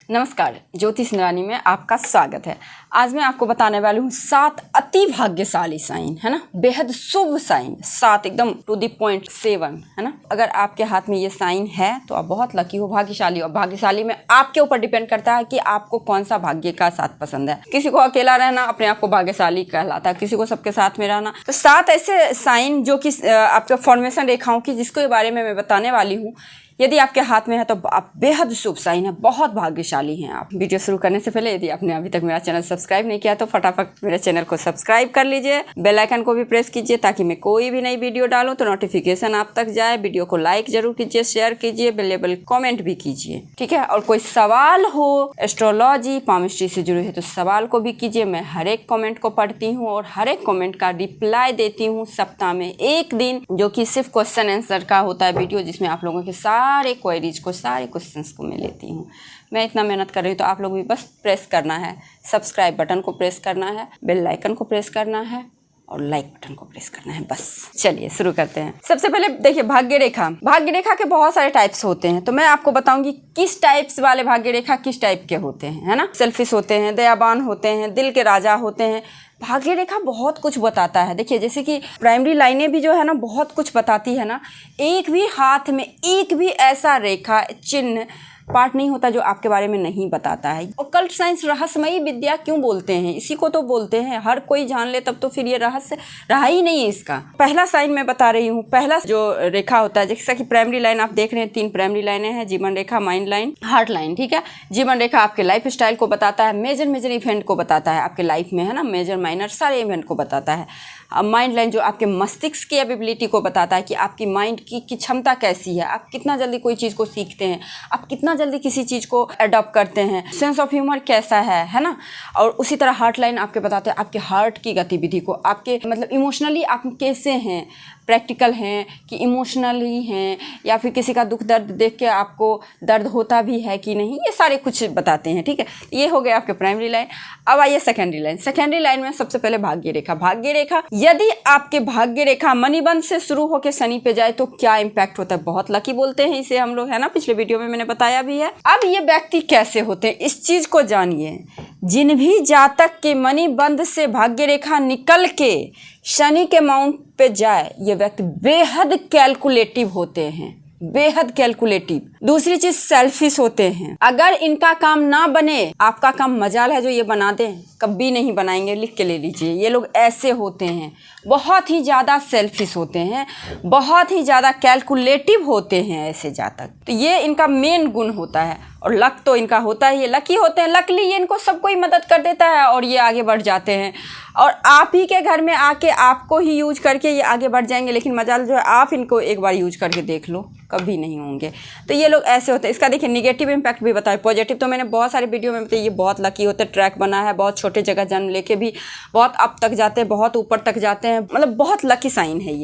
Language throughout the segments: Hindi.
नमस्कार, ज्योतिष रानी में आपका स्वागत है। आज मैं आपको बताने वाली हूँ 7 अति भाग्यशाली साइन, है ना, बेहद शुभ साइन, 7 एकदम टू द पॉइंट 7, है ना। अगर आपके हाथ में ये साइन है तो आप बहुत लकी हो, भाग्यशाली हो। भाग्यशाली में आपके ऊपर डिपेंड करता है कि आपको कौन सा भाग्य का साथ पसंद है। किसी को अकेला रहना अपने आप को भाग्यशाली कहलाता है, किसी को सबके साथ में रहना। तो 7 ऐसे साइन जो कि आपके फॉर्मेशन रेखाओं की, जिसके बारे में मैं बताने वाली हूँ, यदि आपके हाथ में है तो आप बेहद शुभ साइन है, बहुत भाग्यशाली हैं आप। वीडियो शुरू करने से पहले यदि आपने अभी तक मेरा चैनल सब्सक्राइब नहीं किया तो फटाफट मेरे चैनल को सब्सक्राइब कर लीजिए, बेल आइकन को भी प्रेस कीजिए ताकि मैं कोई भी नई वीडियो डालूं तो नोटिफिकेशन आप तक जाए। वीडियो को लाइक जरूर कीजिए, शेयर कीजिए, अवेलेबल कॉमेंट भी कीजिए, ठीक है। और कोई सवाल हो एस्ट्रोलॉजी पामिस्ट्री से जुड़े है तो सवाल को भी कीजिए। मैं हर एक कॉमेंट को पढ़ती हूँ और हर एक कॉमेंट का रिप्लाई देती हूँ सप्ताह में एक दिन, जो कि सिर्फ क्वेश्चन आंसर का होता है वीडियो, जिसमें आप लोगों के सारे क्वेरीज को, सारे क्वेश्चंस को मैं लेती हूँ। मैं इतना मेहनत कर रही हूँ तो आप लोग भी बस प्रेस करना है, सब्सक्राइब बटन को प्रेस करना है, बेल आइकन को प्रेस करना है और लाइक बटन को प्रेस करना है, बस। चलिए शुरू करते हैं। सबसे पहले देखिए भाग्य रेखा। भाग्य रेखा के बहुत सारे टाइप्स होते हैं, तो मैं आपको बताऊंगी किस टाइप्स वाले भाग्य रेखा किस टाइप के होते हैं, है ना। सेल्फिश होते हैं, दयावान होते हैं, दिल के राजा होते हैं। भाग्य रेखा बहुत कुछ बताता है। देखिए जैसे कि प्राइमरी लाइनें भी जो है ना बहुत कुछ बताती है ना। एक भी हाथ में एक भी ऐसा रेखा चिन्ह पार्ट नहीं होता जो आपके बारे में नहीं बताता है। ऑकल्ट साइंस रहस्यमयी विद्या क्यों बोलते हैं, इसी को तो बोलते हैं। हर कोई जान ले तब तो फिर ये रहस्य रहा ही नहीं है इसका। पहला साइन मैं बता रही हूँ। पहला जो रेखा होता है, जैसा कि प्राइमरी लाइन आप देख रहे हैं, 3 प्राइमरी लाइनें हैं, जीवन रेखा, माइंड लाइन, हार्ट लाइन, ठीक है। जीवन रेखा आपके लाइफ स्टाइल को बताता है, मेजर इवेंट को बताता है आपके लाइफ में, है ना, मेजर माइनर सारे इवेंट को बताता है। माइंड लाइन जो आपके मस्तिष्क की एबिलिटी को बताता है कि आपकी माइंड की क्षमता कैसी है, आप कितना जल्दी कोई चीज़ को सीखते हैं, आप कितना जल्दी किसी चीज़ को अडॉप्ट करते हैं, सेंस ऑफ ह्यूमर कैसा है ना। और उसी तरह हार्ट लाइन आपके बताते हैं आपके हार्ट की गतिविधि को, आपके मतलब इमोशनली आप कैसे हैं, प्रैक्टिकल हैं कि इमोशनली हैं, या फिर किसी का दुख दर्द देख के आपको दर्द होता भी है कि नहीं, ये सारे कुछ बताते हैं, ठीक है। ये हो गया आपके प्राइमरी लाइन। अब आइए सेकेंडरी लाइन। सेकेंडरी लाइन में सबसे पहले भाग्य रेखा। भाग्य रेखा, यदि आपके भाग्य रेखा मणिबंध से शुरू होकर शनि पे जाए तो क्या इम्पैक्ट होता है। बहुत लकी बोलते हैं इसे हम लोग, है ना, पिछले वीडियो में मैंने बताया भी है। अब ये व्यक्ति कैसे होते हैं इस चीज को जानिए। जिन भी जातक के मणिबंध से भाग्य रेखा निकल के शनि के माउंट पे जाए, ये व्यक्ति बेहद कैलकुलेटिव होते हैं, बेहद कैलकुलेटिव। दूसरी चीज सेल्फिश होते हैं। अगर इनका काम ना बने, आपका काम मजाल है जो ये बना दें, कभी नहीं बनाएंगे, लिख के ले लीजिए। ये लोग ऐसे होते हैं, बहुत ही ज़्यादा सेल्फिश होते हैं, बहुत ही ज़्यादा कैलकुलेटिव होते हैं ऐसे जातक। तो ये इनका मेन गुण होता है। और लक तो इनका होता है, ये लकी होते हैं। लकली ये इनको सब कोई मदद कर देता है और ये आगे बढ़ जाते हैं, और आप ही के घर में आके आपको ही यूज करके ये आगे बढ़ जाएंगे। लेकिन मजाल जो है आप इनको एक बार यूज करके देख लो, कभी नहीं होंगे। तो ये लोग ऐसे होते हैं। इसका देखिए निगेटिव इम्पैक्ट भी बताए, पॉजिटिव तो मैंने बहुत सारे वीडियो में बताया। ये बहुत लकी होते हैं, ट्रैक बना है, बहुत छोटे जगह जन्म लेके भी बहुत अप तक जाते हैं, बहुत ऊपर तक जाते हैं, मतलब बहुत लकी साइन है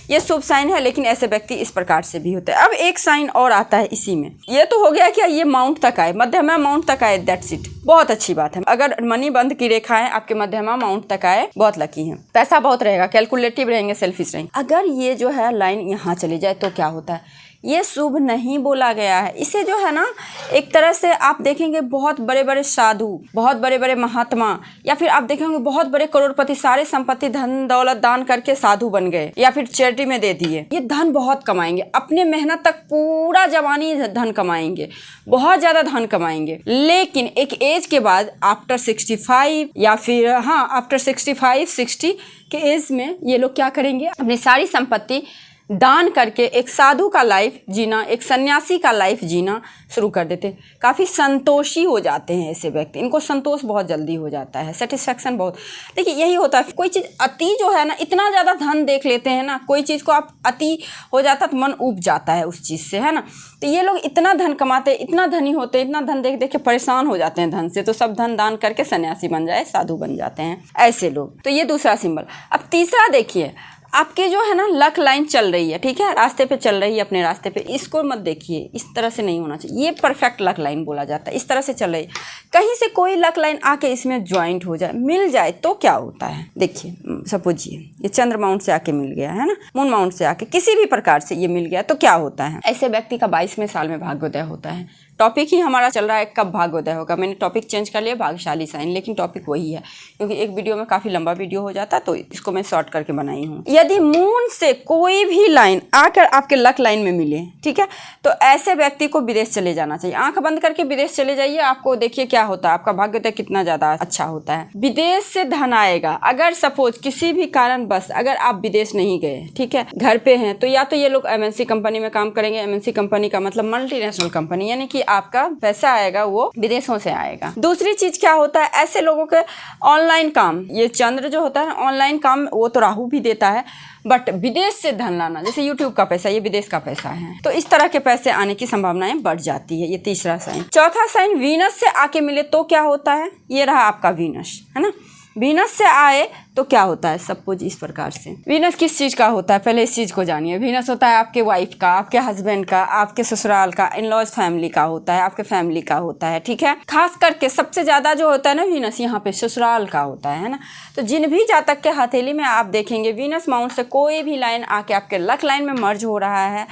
ये शुभ साइन है। लेकिन ऐसे व्यक्ति इस प्रकार से भी होते हैं। अब एक साइन और आता है इसी में। ये तो हो गया क्या, ये माउंट तक आए, मध्यमा माउंट तक आए, दैट्स इट, बहुत अच्छी बात है। अगर मणिबंध की रेखाएं आपके मध्यमा माउंट तक आए, बहुत लकी हैं, पैसा बहुत रहेगा, कैलकुलेटिव रहेंगे, सेल्फिश रहेंगे। अगर ये जो है लाइन यहाँ चली जाए तो क्या होता है, ये शुभ नहीं बोला गया है। इसे जो है ना एक तरह से आप देखेंगे बहुत बड़े बड़े साधु, बहुत बड़े बड़े महात्मा, या फिर आप देखेंगे बहुत बड़े करोड़पति सारे संपत्ति धन दौलत दान करके साधु बन गए या फिर चैरिटी में दे दिए। ये धन बहुत कमाएंगे, अपने मेहनत तक पूरा जवानी धन कमाएंगे, बहुत ज़्यादा धन कमाएंगे। लेकिन एक एज के बाद आफ्टर 65 या फिर आफ्टर 65-60 के एज में ये लोग क्या करेंगे, अपनी सारी संपत्ति दान करके एक साधु का लाइफ जीना, एक सन्यासी का लाइफ जीना शुरू कर देते। काफ़ी संतोषी हो जाते हैं ऐसे व्यक्ति, इनको संतोष बहुत जल्दी हो जाता है, सेटिस्फैक्शन बहुत। देखिए यही होता है, कोई चीज़ अति जो है ना, इतना ज़्यादा धन देख लेते हैं ना, कोई चीज़ को आप अति हो जाता तो मन ऊब जाता है उस चीज़ से, है ना। तो ये लोग इतना धन कमाते, इतना धनी होते, इतना धन देख देख के परेशान हो जाते हैं धन से, तो सब धन दान करके सन्यासी बन जाए, साधु बन जाते हैं ऐसे लोग। तो ये दूसरा सिंबल। अब तीसरा देखिए, आपके जो है ना लक लाइन चल रही है, ठीक है, रास्ते पे चल रही है, अपने रास्ते पे, इसको मत देखिए, इस तरह से नहीं होना चाहिए। ये परफेक्ट लक लाइन बोला जाता है, इस तरह से चल रही है। कहीं से कोई लक लाइन आके इसमें ज्वाइंट हो जाए, मिल जाए तो क्या होता है। देखिए सपोजिए ये चंद्र माउंट से आके मिल गया है ना, मून माउंट से आके किसी भी प्रकार से ये मिल गया तो क्या होता है। ऐसे व्यक्ति का 22वें साल में भाग्योदय होता है, टॉपिक ही हमारा चल रहा है कब भाग्योदय होगा। मैंने टॉपिक चेंज कर लिया भाग्यशाली साइन, लेकिन टॉपिक वही है क्योंकि एक वीडियो में काफ़ी लंबा वीडियो हो जाता है, तो इसको मैं शॉर्ट करके बनाई हूँ। यदि मून से कोई भी लाइन आकर आपके लक लाइन में मिले, ठीक है, तो ऐसे व्यक्ति को विदेश चले जाना चाहिए। आंख बंद करके विदेश चले जाइए, आपको देखिए क्या होता है, आपका भाग्योदय कितना ज़्यादा अच्छा होता है। विदेश से धन आएगा। अगर सपोज किसी भी कारणवश अगर आप विदेश नहीं गए, ठीक है, घर पे हैं, तो या तो ये लोग एमएनसी कंपनी में काम करेंगे। एमएनसी कंपनी का मतलब मल्टीनेशनल कंपनी, यानी कि आपका पैसा आएगा वो विदेशों से आएगा। दूसरी चीज क्या होता है, ऐसे लोगों के ऑनलाइन काम, ये चंद्र जो होता है ऑनलाइन काम, वो तो राहु भी देता है, बट विदेश से धन लाना, जैसे यूट्यूब का पैसा, ये विदेश का पैसा है, तो इस तरह के पैसे आने की संभावनाएं बढ़ जाती है। ये तीसरा साइन। चौथा साइन, वीनस से आके मिले तो क्या होता है, ये रहा आपका वीनस, है ना। वीनस से आए तो क्या होता है, सपोज इस प्रकार से। वीनस किस चीज़ का होता है, पहले इस चीज़ को जानिए। वीनस होता है आपके वाइफ का, आपके हस्बैंड का, आपके ससुराल का, इन लॉज फैमिली का होता है, आपके फैमिली का होता है, ठीक है। खास करके सबसे ज़्यादा जो होता है ना वीनस, यहाँ पे ससुराल का होता है ना। तो जिन भी जातक के हथेली में आप देखेंगे वीनस माउंट से कोई भी लाइन आके आपके लक लाइन में मर्ज हो रहा है,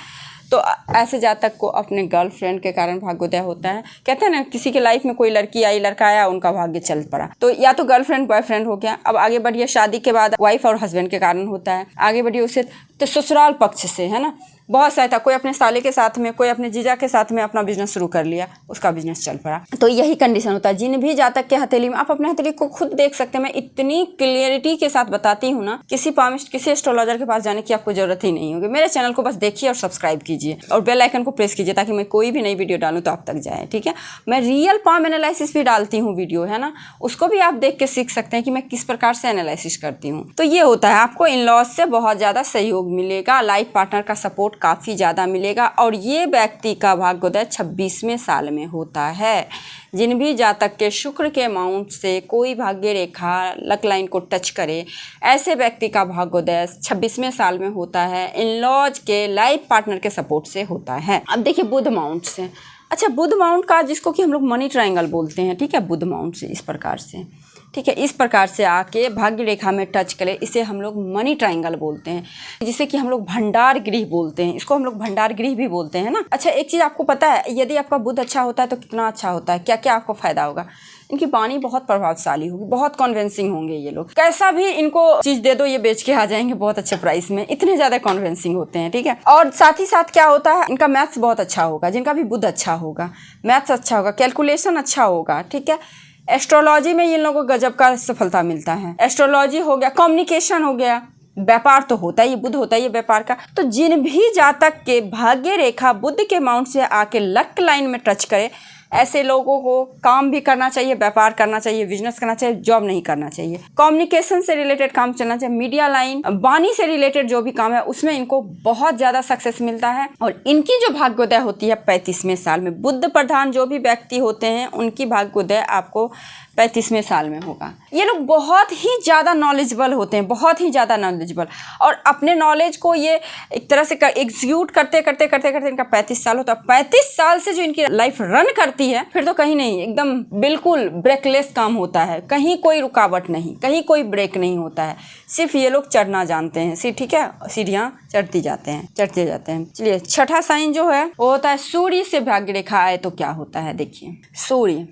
तो ऐसे जातक को अपने गर्लफ्रेंड के कारण भाग्योदय होता है। कहते हैं ना, किसी के लाइफ में कोई लड़की आई, लड़का आया, उनका भाग्य चल पड़ा, तो या तो गर्लफ्रेंड बॉयफ्रेंड हो गया। अब आगे बढ़िए, शादी के बाद वाइफ और हस्बैंड के कारण होता है। आगे बढ़िए उससे तो ससुराल पक्ष से, है ना, बहुत सहायता। कोई अपने साले के साथ में, कोई अपने जीजा के साथ में अपना बिजनेस शुरू कर लिया, उसका बिजनेस चल पड़ा। तो यही कंडीशन होता है जिन भी जातक के हथेली में। आप अपने हथेली को खुद देख सकते हैं, मैं इतनी क्लियरिटी के साथ बताती हूँ ना, किसी पामिस्ट, किसी एस्ट्रोलॉजर के पास जाने की आपको जरूरत ही नहीं होगी। मेरे चैनल को बस देखिए और सब्सक्राइब कीजिए और बेल आइकन को प्रेस कीजिए ताकि मैं कोई भी नई वीडियो डालूँ तो आप तक जाए, ठीक है। मैं रियल पाम एनालिसिस भी डालती हूँ वीडियो, है ना, उसको भी आप देख के सीख सकते हैं कि मैं किस प्रकार से एनालिसिस करती हूँ। तो ये होता है, आपको इन लॉज से बहुत ज़्यादा सहयोग मिलेगा, लाइफ पार्टनर का सपोर्ट काफ़ी ज़्यादा मिलेगा, और ये व्यक्ति का भाग्योदय 26वें साल में होता है। जिन भी जातक के शुक्र के माउंट से कोई भाग्य रेखा लक लाइन को टच करे, ऐसे व्यक्ति का भाग्योदय 26वें साल में होता है। इन लॉज के लाइफ पार्टनर के सपोर्ट से होता है। अब देखिए बुध माउंट से, अच्छा बुध माउंट का जिसको कि हम लोग मनी ट्रायंगल बोलते हैं, ठीक है, बुध माउंट से इस प्रकार से, ठीक है, इस प्रकार से आके भाग्य रेखा में टच करे, इसे हम लोग मनी ट्रायंगल बोलते हैं, जिसे कि हम लोग भंडार गृह बोलते हैं। इसको हम लोग भंडार गृह भी बोलते हैं ना। अच्छा एक चीज़ आपको पता है, यदि आपका बुध अच्छा होता है तो कितना अच्छा होता है, क्या क्या आपको फायदा होगा। इनकी वाणी बहुत प्रभावशाली होगी, बहुत कॉन्विंसिंग होंगे ये लोग। कैसा भी इनको चीज़ दे दो ये बेच के आ जाएंगे बहुत अच्छे प्राइस में, इतने ज़्यादा कॉन्विंसिंग होते हैं, ठीक है। और साथ ही साथ क्या होता है, इनका मैथ्स बहुत अच्छा होगा। जिनका भी बुध अच्छा होगा, मैथ्स अच्छा होगा, कैलकुलेशन अच्छा होगा, ठीक है। एस्ट्रोलॉजी में इन लोगों को गजब का सफलता मिलता है। एस्ट्रोलॉजी हो गया, कम्युनिकेशन हो गया, व्यापार तो होता है, ये बुध होता है ये व्यापार का। तो जिन भी जातक के भाग्य रेखा बुध के माउंट से आके लक लाइन में टच करे, ऐसे लोगों को काम भी करना चाहिए, व्यापार करना चाहिए, बिजनेस करना चाहिए, जॉब नहीं करना चाहिए। कम्युनिकेशन से रिलेटेड काम चलना चाहिए, मीडिया लाइन, वाणी से रिलेटेड जो भी काम है उसमें इनको बहुत ज़्यादा सक्सेस मिलता है। और इनकी जो भाग्योदय होती है 35वें साल में, बुध प्रधान जो भी व्यक्ति होते हैं उनकी भाग्योदय आपको 35वें साल में होगा। ये लोग बहुत ही ज़्यादा नॉलेजेबल होते हैं, बहुत ही ज़्यादा नॉलेजेबल, और अपने नॉलेज को ये एक तरह से एग्जीक्यूट करते करते करते करते इनका 35 साल होता है। 35 साल से जो इनकी लाइफ रन करती है, फिर तो कहीं नहीं, एकदम बिल्कुल ब्रेकलेस काम होता है, कहीं कोई रुकावट नहीं, कहीं कोई ब्रेक नहीं होता है। सिर्फ ये लोग चढ़ना जानते हैं, सिर्फ, ठीक है, सीढ़ियाँ चढ़ते जाते हैं। चलिए छठा साइन जो है वो होता है सूर्य से भाग्य रेखा आए तो क्या होता है। देखिए सूर्य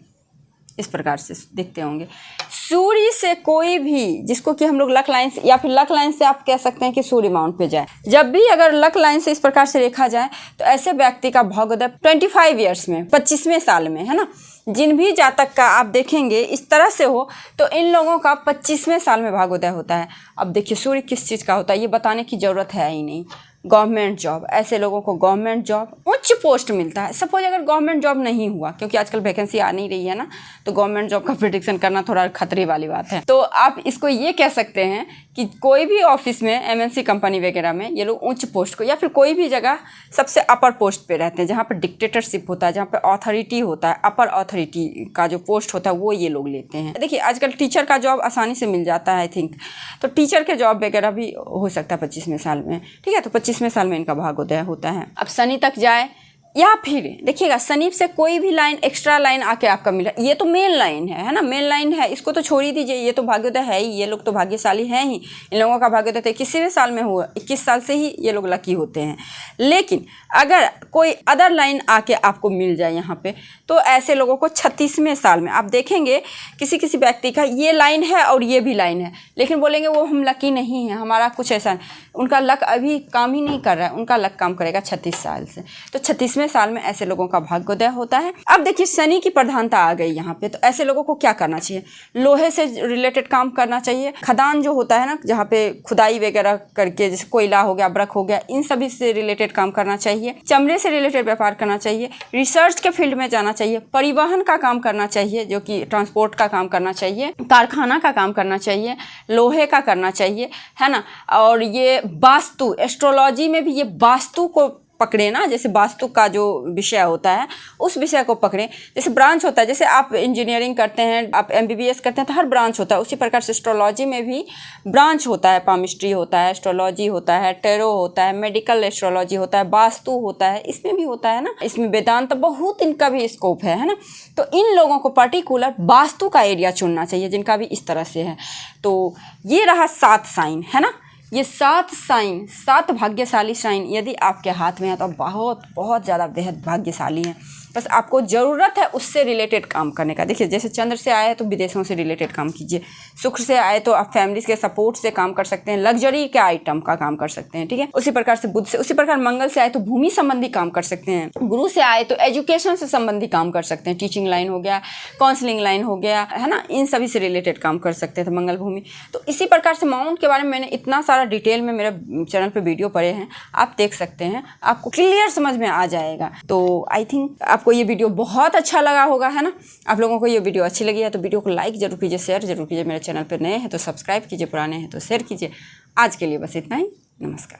इस प्रकार से देखते होंगे, सूर्य से कोई भी, जिसको कि हम लोग लक लाइन से या फिर लक लाइन से आप कह सकते हैं कि सूर्य माउंट पे जाए, जब भी अगर लक लाइन से इस प्रकार से रेखा जाए तो ऐसे व्यक्ति का भाग्योदय 25 ईयर्स में, 25वें साल में, है ना। जिन भी जातक का आप देखेंगे इस तरह से हो तो इन लोगों का 25वें साल में भाग्योदय होता है। अब देखिए सूर्य किस चीज़ का होता है ये बताने की ज़रूरत है ही नहीं। गवर्नमेंट जॉब, ऐसे लोगों को गवर्नमेंट जॉब, उच्च पोस्ट मिलता है। सपोज अगर गवर्नमेंट जॉब नहीं हुआ, क्योंकि आजकल वैकेंसी आ नहीं रही है ना, तो गवर्नमेंट जॉब का प्रेडिक्शन करना थोड़ा खतरे वाली बात है। तो आप इसको ये कह सकते हैं कि कोई भी ऑफिस में, एमएनसी कंपनी वगैरह में, ये लोग उच्च पोस्ट को या फिर कोई भी जगह सबसे अपर पोस्ट पे रहते हैं, जहाँ पर डिक्टेटरशिप होता है, जहाँ पर ऑथोरिटी होता है, अपर ऑथोरिटी का जो पोस्ट होता है वो ये लोग लेते हैं। देखिए आजकल टीचर का जॉब आसानी से मिल जाता है आई थिंक, तो टीचर के जॉब वगैरह भी हो सकता है 25वें साल में, ठीक है। तो 25वें साल में इनका भाग्योदय होता है। अब शनि तक जाए या फिर देखिएगा शनि से कोई भी लाइन एक्स्ट्रा लाइन आके आपका मिला, ये तो मेन लाइन है ना, मेन लाइन है, इसको तो छोड़ ही दीजिए, ये तो भाग्योदय है ही, ये लोग तो भाग्यशाली हैं ही। इन लोगों का भाग्योदय तो 21वें साल में हुआ, 21 साल से ही ये लोग लकी होते हैं। लेकिन अगर कोई अदर लाइन आके आपको मिल जाए यहाँ पे, तो ऐसे लोगों को 36वें साल में आप देखेंगे किसी किसी व्यक्ति का ये लाइन है और ये भी लाइन है, लेकिन बोलेंगे वो हम लकी नहीं है, हमारा कुछ ऐसा नहीं, उनका लक अभी काम ही नहीं कर रहा है, उनका लक काम करेगा 36 साल से। तो 36वें साल में ऐसे लोगों का भाग्योदय होता है। अब देखिए शनि की प्रधानता आ गई यहाँ पे, तो ऐसे लोगों को क्या करना चाहिए, लोहे से रिलेटेड काम करना चाहिए, खदान जो होता है ना, जहाँ पे खुदाई वगैरह करके, जैसे कोयला हो गया, ब्रक हो गया, इन सभी से रिलेटेड काम करना चाहिए, चमड़े से रिलेटेड व्यापार करना चाहिए, रिसर्च के फील्ड में जाना चाहिए, परिवहन का काम करना चाहिए, जो कि ट्रांसपोर्ट का काम करना चाहिए, कारखाना का काम करना चाहिए, लोहे का करना चाहिए, है ना। और ये वास्तु, एस्ट्रोलॉजी में भी ये वास्तु को पकड़े ना, जैसे वास्तु का जो विषय होता है उस विषय को पकड़ें। जैसे ब्रांच होता है, जैसे आप इंजीनियरिंग करते हैं, आप MBBS करते हैं, तो हर ब्रांच होता है, उसी प्रकार से एस्ट्रोलॉजी में भी ब्रांच होता है, पामिस्ट्री होता है, एस्ट्रोलॉजी होता है, टेरो होता है, मेडिकल एस्ट्रोलॉजी होता है, वास्तु होता है, इसमें भी होता है ना, इसमें वेदांत बहुत इनका भी स्कोप है ना। तो इन लोगों को पर्टिकुलर वास्तु का एरिया चुनना चाहिए जिनका भी इस तरह से है। तो ये रहा 7 साइन, है ना। ये 7 साइन, 7 भाग्यशाली साइन यदि आपके हाथ में है तो बहुत बहुत ज़्यादा बेहद भाग्यशाली हैं। बस आपको ज़रूरत है उससे रिलेटेड काम करने का। देखिए जैसे चंद्र से आए तो विदेशों से रिलेटेड काम कीजिए, शुक्र से आए तो आप फैमिली के सपोर्ट से काम कर सकते हैं, लग्जरी के आइटम का काम कर सकते हैं, ठीक है। उसी प्रकार से बुध से, उसी प्रकार मंगल से आए तो भूमि संबंधी काम कर सकते हैं, गुरु से आए तो एजुकेशन से संबंधी काम कर सकते हैं, टीचिंग लाइन हो गया, काउंसलिंग लाइन हो गया, है ना, इन सभी से रिलेटेड काम कर सकते थे मंगल भूमि। तो इसी प्रकार से माउंट के बारे में मैंने इतना सारा डिटेल में मेरे चैनल पर वीडियो पड़े हैं, आप देख सकते हैं, आपको क्लियर समझ में आ जाएगा। तो आई थिंक आपको ये वीडियो बहुत अच्छा लगा होगा, है ना। आप लोगों को ये वीडियो अच्छी लगी है तो वीडियो को लाइक जरूर कीजिए, शेयर जरूर कीजिए, मेरे चैनल पर नए हैं तो सब्सक्राइब कीजिए, पुराने हैं तो शेयर कीजिए। आज के लिए बस इतना ही, नमस्कार।